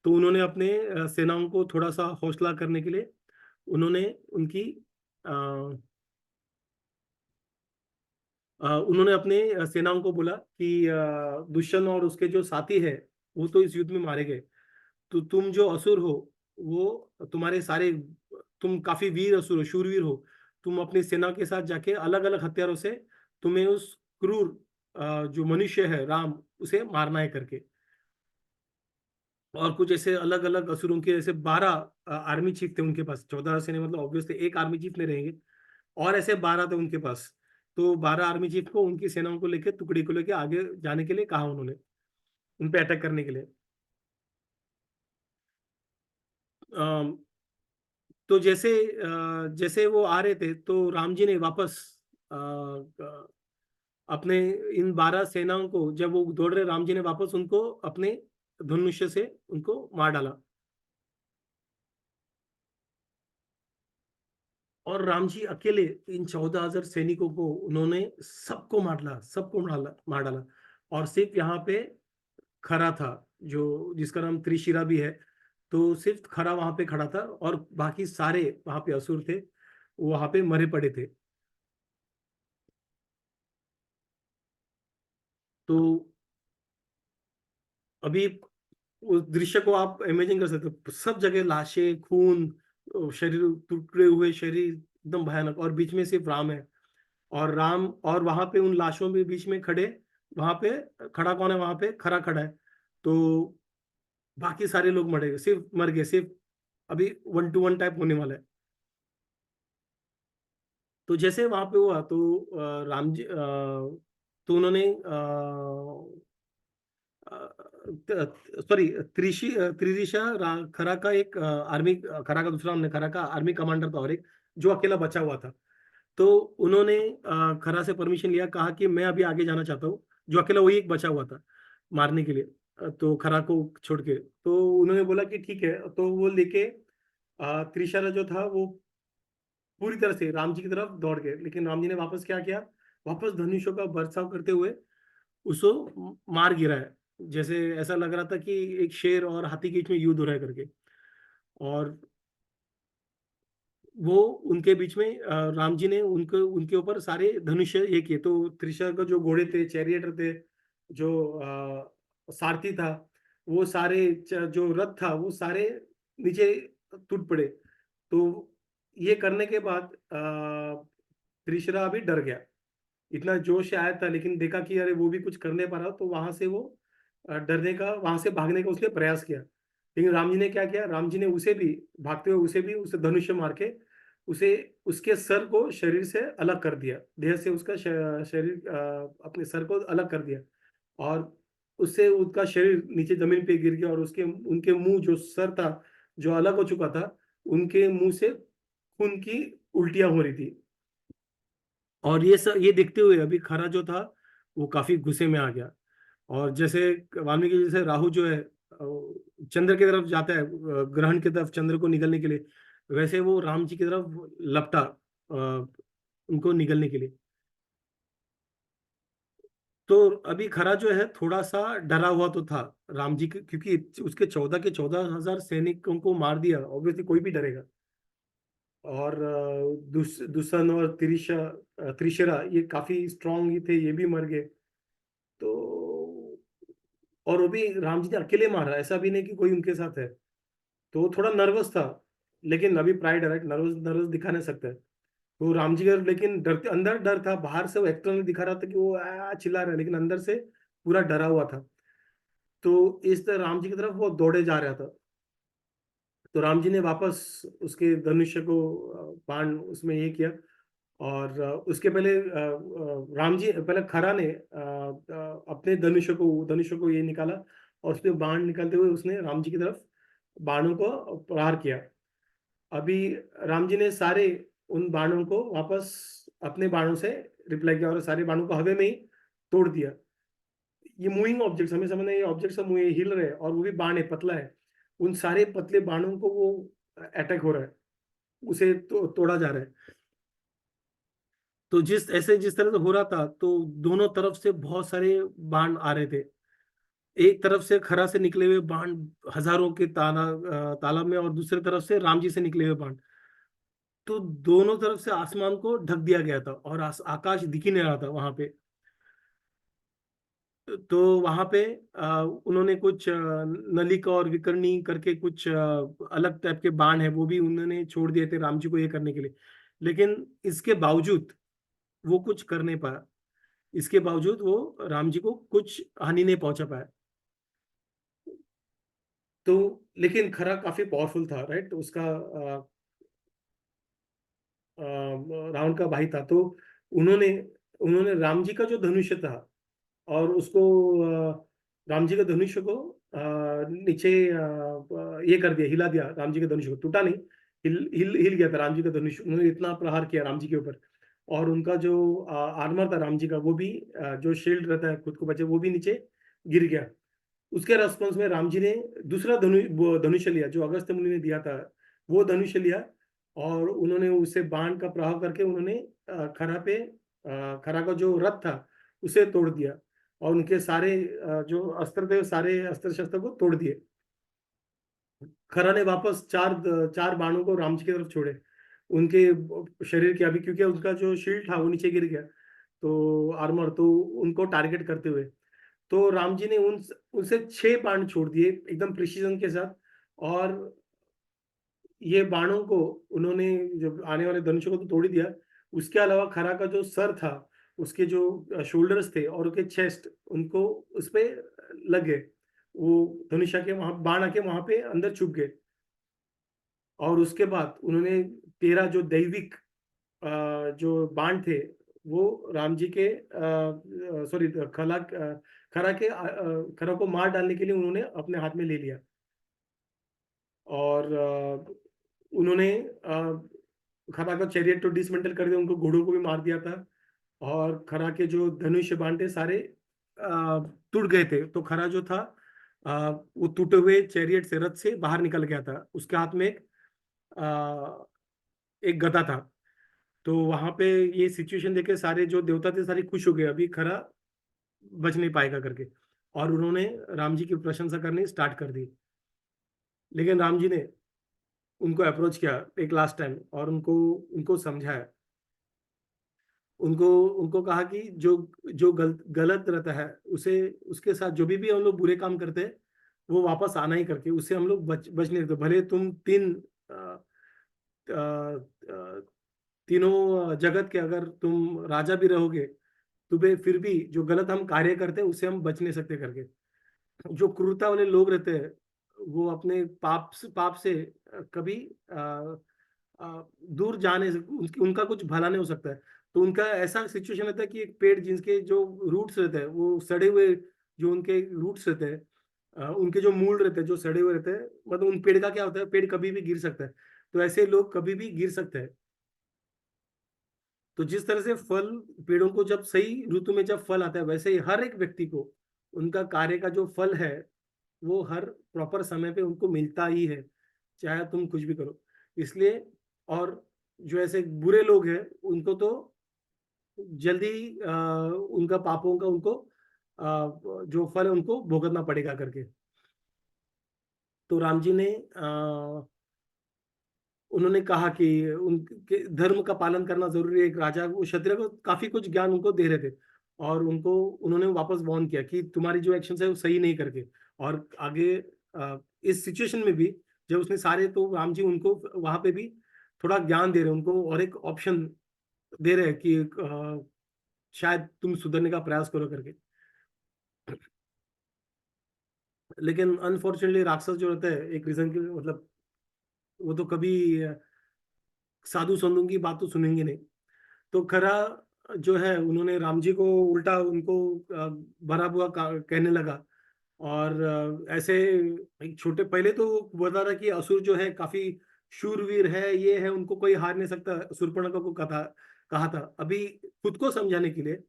तो उन्होंने अपने सेनाओं को थोड़ा सा हौसला करने के लिए उन्होंने उनकी अ, उन्होंने अपने सेनाओं को बोला कि दुष्यंत और उसके जो साथी है वो तो इस युद्ध में मारे गए, तो तुम जो असुर हो, वो तुम्हारे सारे, तुम काफी वीर असुर हो, शूरवीर हो, तुम अपनी सेना के साथ जाके अलग अलग हथियारों से तुम्हें उस क्रूर जो मनुष्य है राम, उसे मारना है करके। और कुछ ऐसे अलग अलग असुरों के ऐसे 12 आर्मी चीफ थे उनके पास, 14 सैनिक मतलब ऑब्वियसली एक आर्मी चीफ नहीं रहेंगे, और ऐसे 12 थे उनके पास। तो 12 आर्मी चीफ को उनकी सेनाओं को लेकर, टुकड़ी को लेकर आगे जाने के लिए कहा उन्होंने, उन पे अटैक करने के लिए। अम, तो जैसे वो आ रहे थे तो राम जी ने वापस अपने इन 12 सेनाओं को, जब वो दौड़ रहे, राम जी ने वापस उनको अपने धनुष्य से उनको मार डाला। और राम जी अकेले इन 14,000 सैनिकों को उन्होंने सबको मार डाला। और सिर्फ यहाँ पे खरा था, जो जिसका नाम त्रिशिरा भी है, तो सिर्फ खरा वहां पे खड़ा था, और बाकी सारे वहां पे असुर थे, वो वहां पे मरे पड़े थे। तो अभी उस दृश्य को आप इमेजिन कर सकते हो, सब जगह लाशें, खून, शरीर, टूटे हुए शरीर, एकदम भयानक, और बीच में सिर्फ राम है। और राम, और वहां पे उन लाशों के बीच में खड़े, वहां पे खड़ा कौन है, वहां पे खरा खड़ा है। तो बाकी सारे लोग मर गए, सिर्फ अभी 1-to-1 टाइप होने वाला है। तो जैसे वहां पे हुआ तो राम जी, तो उन्होंने सॉरी, खरा का एक आर्मी, खरा का दूसरा हमने, खरा का आर्मी कमांडर था, और एक जो अकेला बचा हुआ था। तो उन्होंने खरा से परमिशन लिया, कहा कि मैं अभी आगे जाना चाहता हूँ, जो अकेला वही एक बचा हुआ था मारने के लिए, तो खरा को छोड़ के। तो उन्होंने बोला कि ठीक है, तो वो लेके त्रिशरा जो था वो पूरी तरह से राम जी की तरफ दौड़ गए, लेकिन राम जी ने वापस क्या किया, वापस धनुषों का बरसाव करते हुए उसको मार गिरा है। जैसे ऐसा लग रहा था कि एक शेर और हाथी के बीच में युद्ध हो रहा है करके। और वो उनके बीच में राम जी ने उनके उनके ऊपर सारे धनुष ये किए, तो त्रिशा का जो घोड़े थे, चैरियटर थे, जो सारथी था, वो सारे जो रथ था वो सारे नीचे टूट पड़े। तो ये करने के बाद त्रिशरा अभी डर गया, इतना जोश से आया था, लेकिन देखा कि अरे वो भी कुछ कर नहीं पा रहा, तो वहां से वो डरने का, वहां से भागने का उसने प्रयास किया। लेकिन राम जी ने क्या किया, राम जी ने उसे भी, भागते हुए उसे भी, उसे धनुष्य मार के उसे, उसके सर को शरीर से अलग कर दिया, देह से उसका शरीर, अपने सर को अलग कर दिया। और उससे उसका शरीर नीचे जमीन पे गिर गया, और उसके उनके मुंह, जो सर था जो अलग हो चुका था, उनके मुंह से खून की उल्टियां हो रही थी। और ये देखते हुए अभी खरा जो था वो काफी गुस्से में आ गया। और जैसे वाल्मीकि, जैसे राहु जो है चंद्र की तरफ जाता है, ग्रहण की तरफ चंद्र को निकलने के लिए, वैसे वो राम जी की तरफ लपटा, उनको निकलने के लिए। तो अभी खरा जो है थोड़ा सा डरा हुआ तो था राम जी के, क्योंकि उसके 14 के 14,000 सैनिकों को मार दिया, ऑब्वियसली कोई भी डरेगा। और दुष्यंत और त्रिशरा ये काफी स्ट्रांग ही थे, ये भी मर गए। तो और वो भी राम जी ने अकेले मारा, ऐसा भी नहीं कि कोई उनके साथ है। तो वो थोड़ा नर्वस था, लेकिन अभी प्राइड है, राइट, नर्वस नर्वस दिखा नहीं सकता है। तो राम जी का लेकिन डरते, अंदर डर था, बाहर से वो एक्सटर्नल दिखा रहा था कि वो चिल्ला रहा है, लेकिन अंदर से पूरा डरा हुआ था। तो इस तरह राम जी की तरफ वो दौड़े जा रहा था। तो राम जी ने वापस उसके धनुष्य को बाण उसमें ये किया। और उसके पहले राम जी, पहले खरा ने अपने धनुष्य को ये निकाला, और उसमें बाण निकालते हुए उसने राम जी की तरफ बाणों को प्रहार किया। अभी राम जी ने सारे उन बाणों को वापस अपने बाणों से रिप्लाई किया और सारे बाणों को हवा में ही तोड़ दिया। ये मूविंग ऑब्जेक्ट्स, हमें समझना है ये ऑब्जेक्ट्स सब हिल रहे हैं और वो भी बाण है, पतला है। उन सारे पतले बाणों को वो अटैक हो रहा है, उसे तोड़ा जा रहा है। तो जिस तरह से हो रहा था, तो दोनों तरफ से बहुत सारे बाण आ रहे थे। एक तरफ से खरा से निकले हुए बाण हजारों के तालाब में, और दूसरी तरफ से राम जी से निकले हुए बाण। तो दोनों तरफ से आसमान को ढक दिया गया था और आकाश दिख ही नहीं रहा था वहां पे। तो वहां पे उन्होंने कुछ नलिका और विकर्णी करके कुछ अलग टाइप के बाण है, वो भी उन्होंने छोड़ दिए थे राम जी को ये करने के लिए। लेकिन इसके बावजूद वो कुछ कर नहीं पाया। इसके बावजूद वो राम जी को कुछ हानि नहीं पहुंचा पाया। तो लेकिन खरा काफी पावरफुल था, राइट? उसका रावण का भाई था। तो उन्होंने उन्होंने राम जी का जो धनुष्य था, और उसको राम जी के धनुष्य को नीचे ये कर दिया, हिला दिया। राम जी के धनुष्य को टूटा नहीं, हिल गया था राम जी का धनुष्य। उन्होंने इतना प्रहार किया राम जी के ऊपर। और उनका जो आर्मर था राम जी का, वो भी जो शील्ड रहता है खुद को बचे, वो भी नीचे गिर गया। उसके रेस्पॉन्स में राम जी ने दूसरा धनुष्य लिया, जो अगस्त्य मुनि ने दिया था, वो धनुष्य लिया। और उन्होंने उसे बाण का प्रहार करके उन्होंने खरा का जो रथ था उसे तोड़ दिया। और उनके सारे जो अस्त्र थे, सारे अस्त्र शस्त्र को तोड़ दिए। खरा ने वापस चार चार बाणों को राम जी की तरफ छोड़े, उनके शरीर के। अभी क्योंकि उनका जो शील्ड था वो नीचे गिर गया, तो आर्मर, तो उनको टारगेट करते हुए तो राम जी ने उन उनसे 6 बाण छोड़ दिए एकदम प्रिसीजन के साथ। और ये बाणों को उन्होंने जब आने वाले धनुषों को तो तोड़ ही दिया। उसके अलावा खरा का जो सर था, उसके जो शोल्डर्स थे और उसके चेस्ट, उनको उस पे लग गए। वो धनुषा के वहां बाण आके वहां पे अंदर छुप गए। और उसके बाद उन्होंने 13 जो दैविक जो बाण थे, वो राम जी के सॉरी खरा को मार डालने के लिए उन्होंने अपने हाथ में ले लिया। और उन्होंने खरा का चैरियट तो डिसमेंटल कर दिया, उनको घोड़ों को भी मार दिया था। और खरा के जो धनुष्य बाण थे सारे टूट गए थे। तो खरा जो था वो टूटे हुए चैरियट से, रथ से बाहर निकल गया था। उसके हाथ में एक गदा था। तो वहां पे ये सिचुएशन देखे सारे जो देवता थे सारे खुश हो गए, अभी खरा बच नहीं पाएगा करके। और उन्होंने राम जी की प्रशंसा करनी स्टार्ट कर दी। लेकिन राम जी ने उनको अप्रोच किया एक लास्ट टाइम, और उनको उनको समझाया। उनको उनको कहा कि जो जो गलत रहता है, उसे उसके साथ जो भी हम लोग बुरे काम करते हैं, वो वापस आना ही करके उससे हम लोग बच नहीं देते। भले तुम अ, अ, तीनों जगत के अगर तुम राजा भी रहोगे, तुम्हें फिर भी जो गलत हम कार्य करते हैं उससे हम बच नहीं सकते करके। जो क्रूरता वाले लोग रहते हैं, वो अपने पाप से कभी दूर जाने से उनका कुछ भला नहीं हो सकता है। तो उनका ऐसा सिचुएशन रहता है कि एक पेड़ जिसके जो रूट्स रहते हैं वो सड़े हुए, जो उनके रूट्स रहते हैं, उनके जो मूल रहते हैं जो सड़े हुए रहते हैं, मतलब उन पेड़ का क्या होता है, पेड़ कभी भी गिर सकता है। तो ऐसे लोग कभी भी गिर सकते हैं। तो जिस तरह से फल, पेड़ों को जब सही ऋतु में जब फल आता है, वैसे ही हर एक व्यक्ति को उनका कार्य का जो फल है, वो हर प्रॉपर समय पे उनको मिलता ही है, चाहे तुम कुछ भी करो। इसलिए, और जो ऐसे बुरे लोग हैं उनको तो जल्दी उनका पापों का उनको जो फल है उनको भुगतना पड़ेगा करके। तो राम जी ने उन्होंने कहा कि उनके धर्म का पालन करना जरूरी है। एक राजा, वो क्षत्रिय को काफी कुछ ज्ञान उनको दे रहे थे, और उनको उन्होंने वापस वार्न किया कि तुम्हारी जो एक्शन है वो सही नहीं करके। और आगे इस सिचुएशन में भी जब उसने सारे, तो राम जी उनको वहां पे भी थोड़ा ज्ञान दे रहे हैं, उनको और एक ऑप्शन दे रहे हैं कि शायद तुम सुधरने का प्रयास करो करके। लेकिन अनफॉर्चुनेटली राक्षस जो रहता है, एक रीजन के मतलब, वो तो कभी साधु संतों की बात तो सुनेंगे नहीं। तो खरा जो है, उन्होंने राम जी को उल्टा उनको भरा बुरा कहने लगा। और ऐसे एक छोटे पहले तो वो बता रहा कि असुर जो है काफी शूरवीर है, ये है, उनको कोई हार नहीं सकता, शूर्पणखा को कहा था। अभी खुद को समझाने के लिए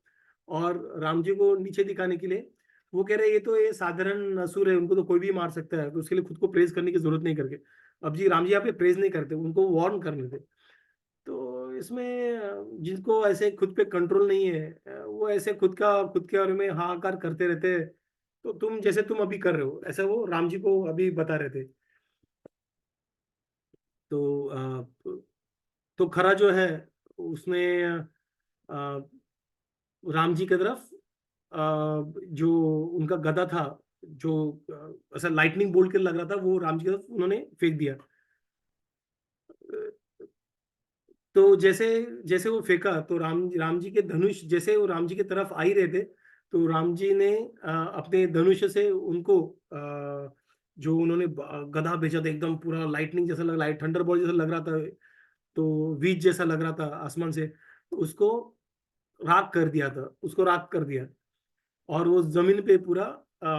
और राम जी को नीचे दिखाने के लिए वो कह रहे ये तो ये साधारण असुर है, उनको तो कोई भी मार सकता है, तो उसके लिए खुद को प्रेज करने की जरूरत नहीं करके। अब जी राम जी यहाँ पे प्रेज नहीं करते, उनको वार्न करने थे। तो इसमें जिनको ऐसे खुद पे कंट्रोल नहीं है, वो ऐसे खुद के बारे में हाहाकार करते रहते हैं। तो तुम अभी कर रहे हो ऐसा, वो राम जी को अभी बता रहे थे। तो तो खरा जो है उसने अ, राम जी की तरफ जो उनका गदा था, जो ऐसा लाइटनिंग बोल्ट के लग रहा था, वो राम जी की तरफ उन्होंने फेंक दिया। तो जैसे जैसे वो फेंका तो राम जी के धनुष जैसे वो राम जी की तरफ आ ही रहे थे, तो राम जी ने अपने धनुष से उनको जो उन्होंने गदा भेजा था, एकदम पूरा लाइटनिंग जैसा लग, लाइट थंडर बॉल जैसा लग रहा था, तो वीज जैसा लग रहा था आसमान से, तो उसको राख कर दिया था, उसको राख कर दिया। और वो जमीन पे पूरा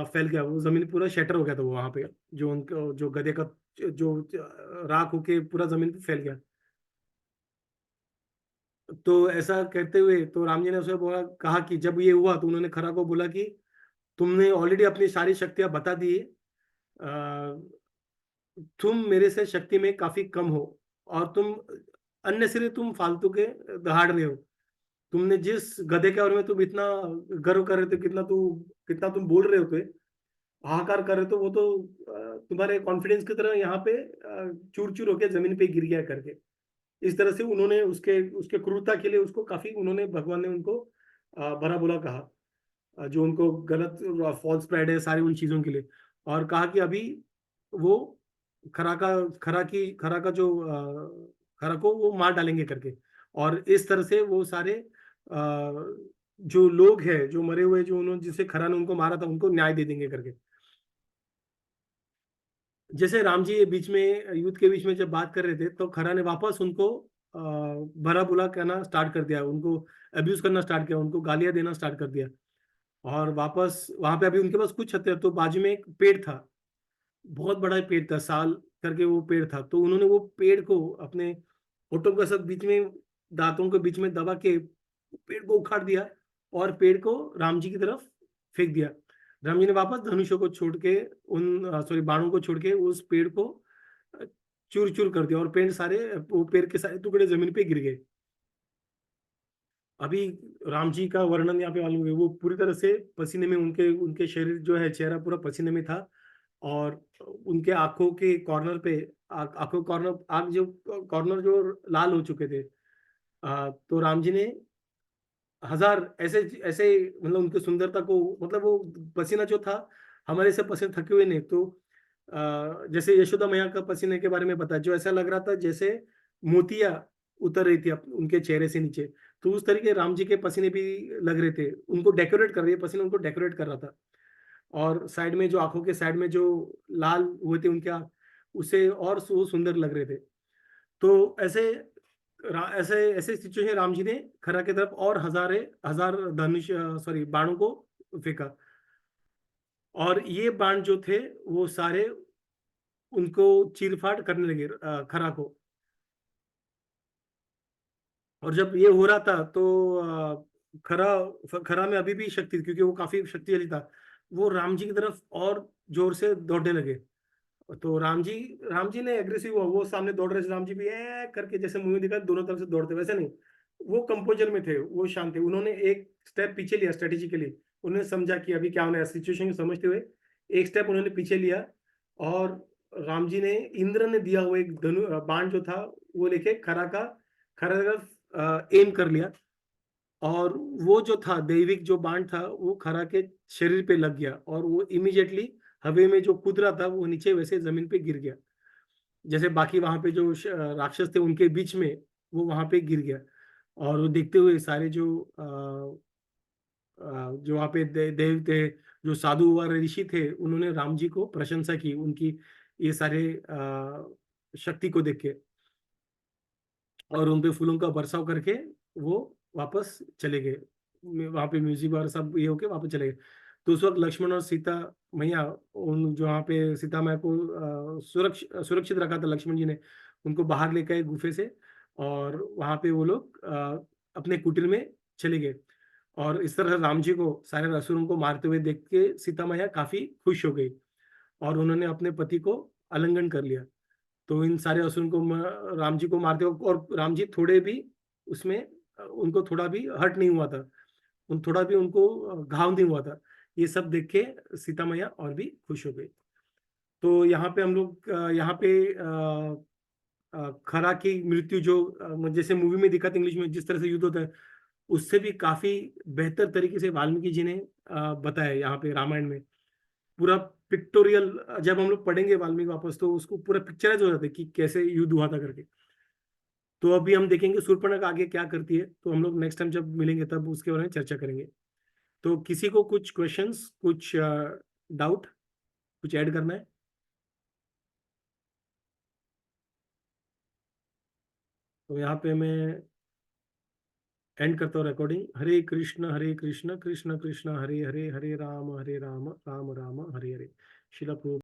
फैल गया, वो जमीन पूरा शटर हो गया था वो वहां पे, जो उनका जो गधे का जो राख होके पूरा जमीन पे फैल गया। तो ऐसा कहते हुए तो राम जी ने उसे बोला, कहा कि जब ये हुआ तो उन्होंने खरा को बोला कि तुमने ऑलरेडी अपनी सारी शक्तियां बता दी है, तुम मेरे से शक्ति में काफी कम हो, और तुम अन्य सिरे तुम फालतू के दहाड़ रहे हो। तुमने जिस गधे के बारे में तुम इतना गर्व कर रहे थे, कितना तुम बोल रहे होते, हाहाकार कर रहे, तो वो तो तुम्हारे कॉन्फिडेंस की तरह यहाँ पे चूर चूर होके जमीन पे गिर गया करके। इस तरह से उन्होंने उसके उसके क्रूरता के लिए उसको काफी, उन्होंने भगवान ने उनको भला बुरा कहा, जो उनको गलत फॉल्स प्राइड है सारी उन चीजों के लिए। और कहा कि अभी वो खरा का खरा का जो खरा को वो मार डालेंगे करके। और इस तरह से वो सारे जो लोग हैं जो मरे हुए, जो उन्होंने जिसे खरा ने उनको मारा था, उनको न्याय दे देंगे करके। जैसे राम जी बीच में युद्ध के बीच में जब बात कर रहे थे, तो खरा ने वापस उनको भला बुला कहना स्टार्ट कर दिया, उनको अब्यूज करना स्टार्ट किया, उनको गालियां देना स्टार्ट कर दिया। और वापस वहां पे अभी उनके पास कुछ हथियार, तो बाजू में एक पेड़ था, बहुत बड़ा पेड़ था, साल करके वो पेड़ था, तो उन्होंने वो पेड़ को अपने होठों के साथ बीच में, दांतों के बीच में दबा के पेड़ को उखाड़ दिया, और पेड़ को राम जी की तरफ फेंक दिया। राम जी ने वापस धनुषों को छोड़ के, उन सॉरी बाणों को छोड़ के उस पेड़ को चूर चूर कर दिया, और पेड़ के सारे टुकड़े जमीन पे गिर गए। अभी राम जी का वर्णन यहाँ पे मालूम है, वो पूरी तरह से पसीने में, उनके उनके शरीर जो है, चेहरा पूरा पसीने में था। और उनके आंखों के कॉर्नर पे, आंखों कॉर्नर, आंख जो कॉर्नर जो लाल हो चुके थे। तो राम जी ने हजार ऐसे ऐसे, मतलब उनकी सुंदरता को, मतलब वो पसीना जो था, हमारे से पसीने थके हुए नहीं, तो जैसे यशोदा मैया का पसीने के बारे में बता, जो ऐसा लग रहा था जैसे मोतिया उतर रही थी उनके चेहरे से नीचे। तो उस तरीके राम जी के पसीने भी लग रहे थे, उनको डेकोरेट कर रही है, पसीना उनको डेकोरेट कर रहा था। और साइड में जो आंखों के साइड में जो लाल हुए थे उनके आंख, उससे और वो सुंदर लग रहे थे। तो ऐसे ऐसे सिचुएशन राम जी ने खरा की तरफ और हजार धनुष सॉरी बाणों को फेंका। और ये बाण जो थे वो सारे उनको चीरफाड़ करने लगे, खरा को। और जब ये हो रहा था तो खरा में अभी भी शक्ति थी, क्योंकि वो काफी शक्तिशाली था। वो राम जी की तरफ और जोर से दौड़ने लगे। तो राम जी ने एग्रेसिव हुआ, वो सामने दौड़ रहे थे, राम जी भी करके जैसे मुंह में दिखा दोनों तरफ से दौड़ते, वैसे नहीं। वो कंपोजर में थे, वो शांत थे, उन्होंने एक स्टेप पीछे लिया स्ट्रेटेजिकली। उन्होंने समझा कि अभी क्या होना है, सिचुएशन को समझते हुए एक स्टेप उन्होंने पीछे लिया। और राम जी ने, इंद्र ने दिया हुआ एक बाण जो था, वो लेके खरा तरफ एम कर लिया। और वो जो था दैविक जो बाण था, वो खरा के शरीर पे लग गया, और वो इमीडिएटली हवा में जो कूद रहा था वो नीचे वैसे जमीन पे गिर गया, जैसे बाकी वहां पे जो राक्षस थे उनके बीच में वो वहां पे गिर गया। और वो देखते हुए सारे जो वहां पे देव थे, जो साधु व ऋषि थे, उन्होंने राम जी को प्रशंसा की उनकी ये सारे शक्ति को देख के, और उन पे फूलों का बरसाव करके वो वापस चले गए। वहां पे म्यूजिक और सब ये होके वापस चले गए। तो उस वक्त लक्ष्मण और सीता मैया, उन जो वहाँ पे सीता मैया को सुरक्षित रखा था लक्ष्मण जी ने, उनको बाहर लेकर आए गुफे से, और वहाँ पे वो लोग अपने कुटीर में चले गए। और इस तरह राम जी को सारे असुरों को मारते हुए देख के सीता मैया काफी खुश हो गई, और उन्होंने अपने पति को आलिंगन कर लिया। तो इन सारे असुरों को राम जी को मारते हो, और राम जी थोड़े भी उसमें उनको थोड़ा भी हर्ट नहीं हुआ था, उन थोड़ा भी उनको घाव नहीं हुआ था। ये सब देख के सीता मैया और भी खुश हो गई। तो यहाँ पे हम लोग यहाँ पे खरा की मृत्यु जो जैसे मूवी में दिखा था इंग्लिश में जिस तरह से युद्ध होता है, उससे भी काफी बेहतर तरीके से वाल्मीकि जी ने बताया यहाँ पे रामायण में। पूरा पिक्टोरियल, जब हम लोग पढ़ेंगे वाल्मीकि वापस तो उसको पूरा पिक्चराइज हो जाता है कि कैसे युद्ध हुआ था करके। तो अभी हम देखेंगे शूर्पणखा आगे क्या करती है, तो हम लोग नेक्स्ट टाइम जब मिलेंगे तब उसके बारे में चर्चा करेंगे। तो किसी को कुछ क्वेश्चंस, कुछ डाउट, कुछ ऐड करना है? तो यहाँ पे मैं एंड करता हूँ रिकॉर्डिंग। हरे कृष्ण कृष्ण कृष्ण हरे हरे, हरे राम राम राम हरे हरे। शिला